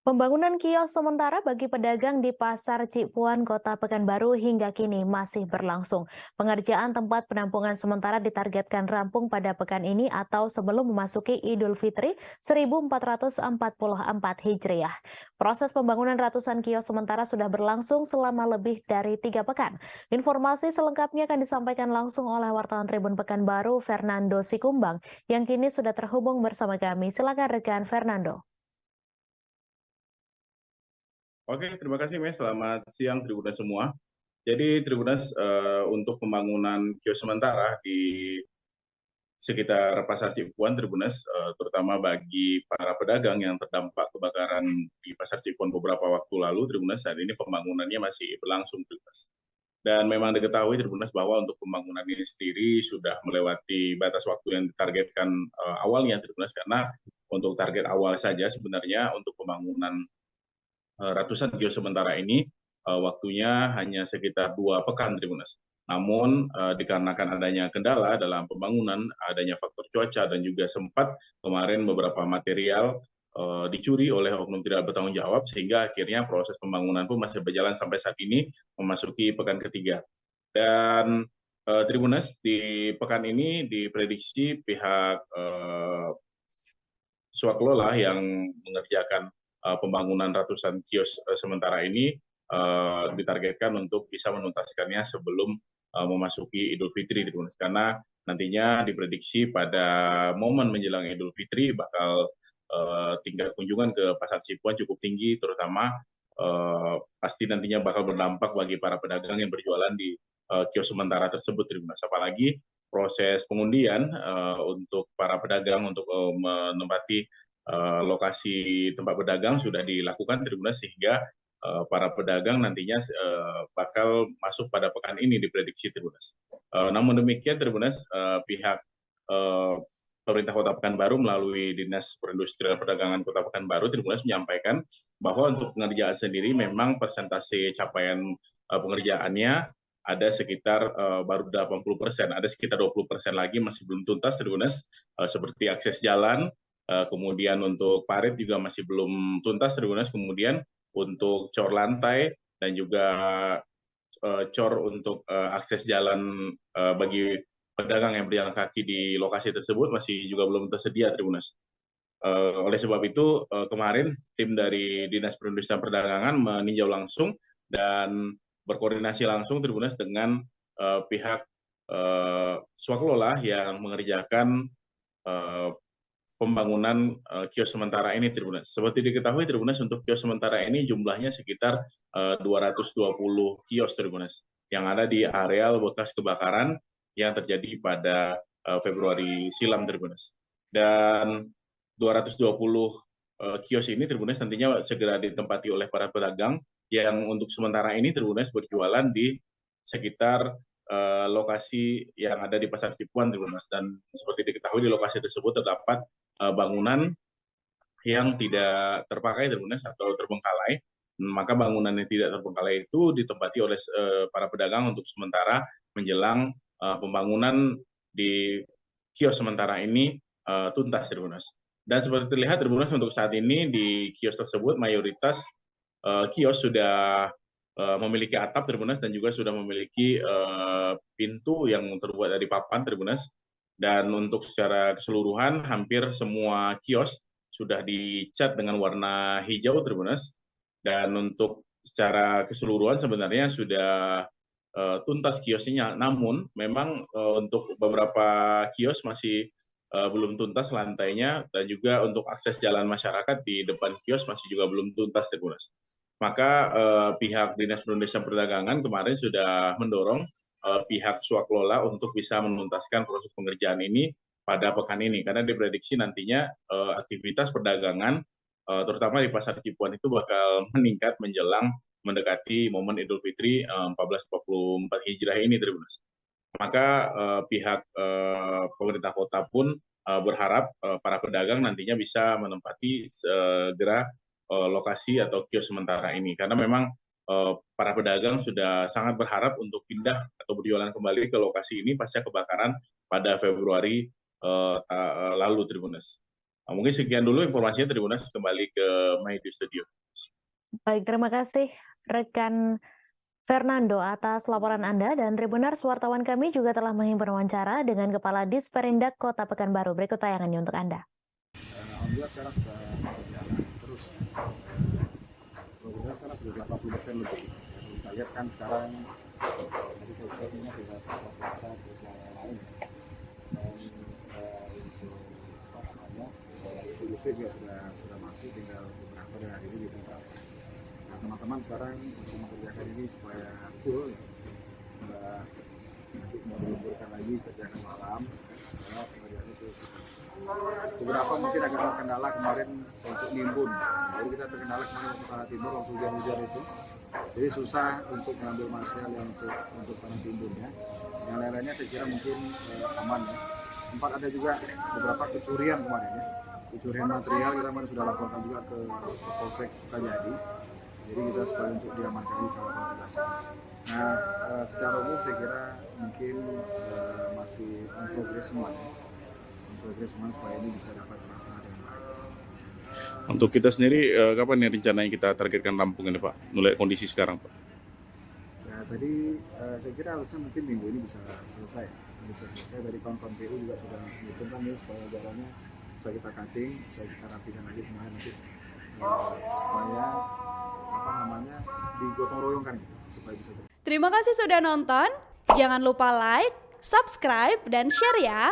Pembangunan kios sementara bagi pedagang di Pasar Cipuan, Kota Pekanbaru hingga kini masih berlangsung. Pengerjaan tempat penampungan sementara ditargetkan rampung pada pekan ini atau sebelum memasuki Idul Fitri 1444 Hijriah. Proses pembangunan ratusan kios sementara sudah berlangsung selama lebih dari 3 pekan. Informasi selengkapnya akan disampaikan langsung oleh wartawan Tribun Pekanbaru, Fernando Sikumbang, yang kini sudah terhubung bersama kami. Silakan rekan Fernando. Oke, terima kasih Mes. Selamat siang Tribunas semua. Jadi Tribunas untuk pembangunan kios sementara di sekitar Pasar Cipuan Tribunas, terutama bagi para pedagang yang terdampak kebakaran di Pasar Cipuan beberapa waktu lalu, Tribunas saat ini pembangunannya masih berlangsung Tribunas. Dan memang diketahui Tribunas bahwa untuk pembangunan ini sendiri sudah melewati batas waktu yang ditargetkan awalnya Tribunas, karena untuk target awal saja sebenarnya untuk pembangunan ratusan kios sementara ini waktunya hanya sekitar 2 pekan Tribunas. Namun dikarenakan adanya kendala dalam pembangunan, adanya faktor cuaca dan juga sempat kemarin beberapa material dicuri oleh oknum tidak bertanggung jawab, sehingga akhirnya proses pembangunan pun masih berjalan sampai saat ini memasuki pekan ketiga. Dan Tribunas di pekan ini diprediksi pihak swakelola yang mengerjakan pembangunan ratusan kios sementara ini ditargetkan untuk bisa menuntaskannya sebelum memasuki Idul Fitri, karena nantinya diprediksi pada momen menjelang Idul Fitri bakal tingkat kunjungan ke Pasar Cipuan cukup tinggi, terutama pasti nantinya bakal berdampak bagi para pedagang yang berjualan di kios sementara tersebut, apalagi proses pengundian untuk para pedagang untuk menempati lokasi tempat pedagang sudah dilakukan Tribunas, sehingga para pedagang nantinya bakal masuk pada pekan ini diprediksi Tribunas. Namun demikian Tribunas, pihak pemerintah Kota Pekanbaru melalui Dinas Perindustrian Perdagangan Kota Pekanbaru Tribunas menyampaikan bahwa untuk pengerjaan sendiri memang persentase capaian pengerjaannya ada sekitar baru 80%, ada sekitar 20% lagi masih belum tuntas Tribunas, seperti akses jalan, kemudian untuk parit juga masih belum tuntas Tribunas, kemudian untuk cor lantai dan juga cor untuk akses jalan bagi pedagang yang berjalan kaki di lokasi tersebut masih juga belum tersedia Tribunas. Oleh sebab itu kemarin tim dari Dinas Perindustrian Perdagangan meninjau langsung dan berkoordinasi langsung Tribunas dengan pihak swakelola yang mengerjakan pembangunan kios sementara ini Tribunas. Seperti diketahui Tribunas, untuk kios sementara ini jumlahnya sekitar 220 kios Tribunas yang ada di areal bekas kebakaran yang terjadi pada Februari silam Tribunas. Dan 220 kios ini Tribunas nantinya segera ditempati oleh para pedagang yang untuk sementara ini Tribunas berjualan di sekitar lokasi yang ada di Pasar Cipuan Tribunas, dan seperti diketahui di lokasi tersebut terdapat bangunan yang tidak terpakai Tribunas atau terbengkalai. Maka bangunan yang tidak terbengkalai itu ditempati oleh para pedagang untuk sementara menjelang pembangunan di kios sementara ini tuntas Tribunas. Dan seperti terlihat Tribunas, untuk saat ini di kios tersebut mayoritas kios sudah memiliki atap Tribunas dan juga sudah memiliki pintu yang terbuat dari papan Tribunas. Dan untuk secara keseluruhan hampir semua kios sudah dicat dengan warna hijau Tribunas. Dan untuk secara keseluruhan sebenarnya sudah tuntas kiosnya, namun memang untuk beberapa kios masih belum tuntas lantainya, dan juga untuk akses jalan masyarakat di depan kios masih juga belum tuntas Tribunas. Maka pihak Dinas Perindustrian Perdagangan kemarin sudah mendorong pihak swakelola untuk bisa menuntaskan proses pengerjaan ini pada pekan ini, karena diprediksi nantinya aktivitas perdagangan terutama di Pasar Cipuan itu bakal meningkat menjelang mendekati momen Idul Fitri 1444 Hijriah ini Tribunas. Maka pihak pemerintah kota pun berharap para pedagang nantinya bisa menempati segera lokasi atau kios sementara ini, karena memang para pedagang sudah sangat berharap untuk pindah atau berjualan kembali ke lokasi ini pasca kebakaran pada Februari lalu Tribunas. Mungkin sekian dulu informasinya, Tribunas, kembali ke My Studio. Baik, terima kasih rekan Fernando atas laporan Anda, dan Tribuners, wartawan kami juga telah menghimpun wawancara dengan Kepala Disperindak Kota Pekanbaru. Berikut tayangannya untuk Anda. Alhamdulillah sekarang sudah berjalan terus. Progresnya sekarang sudah 80% lebih. Kita lihat kan sekarang tadi saya cek ini tinggal Selasa terus yang lain. Dan untuk apa namanya listrik juga sudah masuk, tinggal beberapa dari hari ini dituntaskan. Nah, teman-teman sekarang masih mengerjakan ini supaya full ya. Nanti mau diliburkan lagi kerjakan malam supaya pengerjaan itu selesai. Beberapa mungkin agak terkendala kemarin untuk nimbun. Jadi kita terkendala kemarin untuk tanah timbun waktu hujan-hujan itu. Jadi susah untuk mengambil material yang untuk tanah timbun ya. Yang lain-lainnya saya kira mungkin aman ya. Sempat ada juga beberapa kecurian kemarin ya. Kecurian material kita kemarin sudah laporkan juga ke Polsek Sukajadi. Jadi kita supaya untuk diamankan di kawasan sebelah sini. Nah, secara umum saya kira mungkin masih on progress semua ya. On progress semua supaya ini bisa dapat terlaksana dengan baik. Untuk kita sendiri, kapan nih rencananya kita targetkan rampung ini, Pak? Mulai kondisi sekarang, Pak. Ya, tadi saya kira harusnya mungkin minggu ini bisa selesai. Bisa selesai. Dari kawan-kawan PU juga sudah menghitungkan ya supaya jalannya bisa kita cutting, bisa kita rapikan lagi semuanya nanti supaya apa namanya digotong royongkan gitu supaya bisa cepat. Terima kasih sudah nonton. Jangan lupa like, subscribe, dan share ya.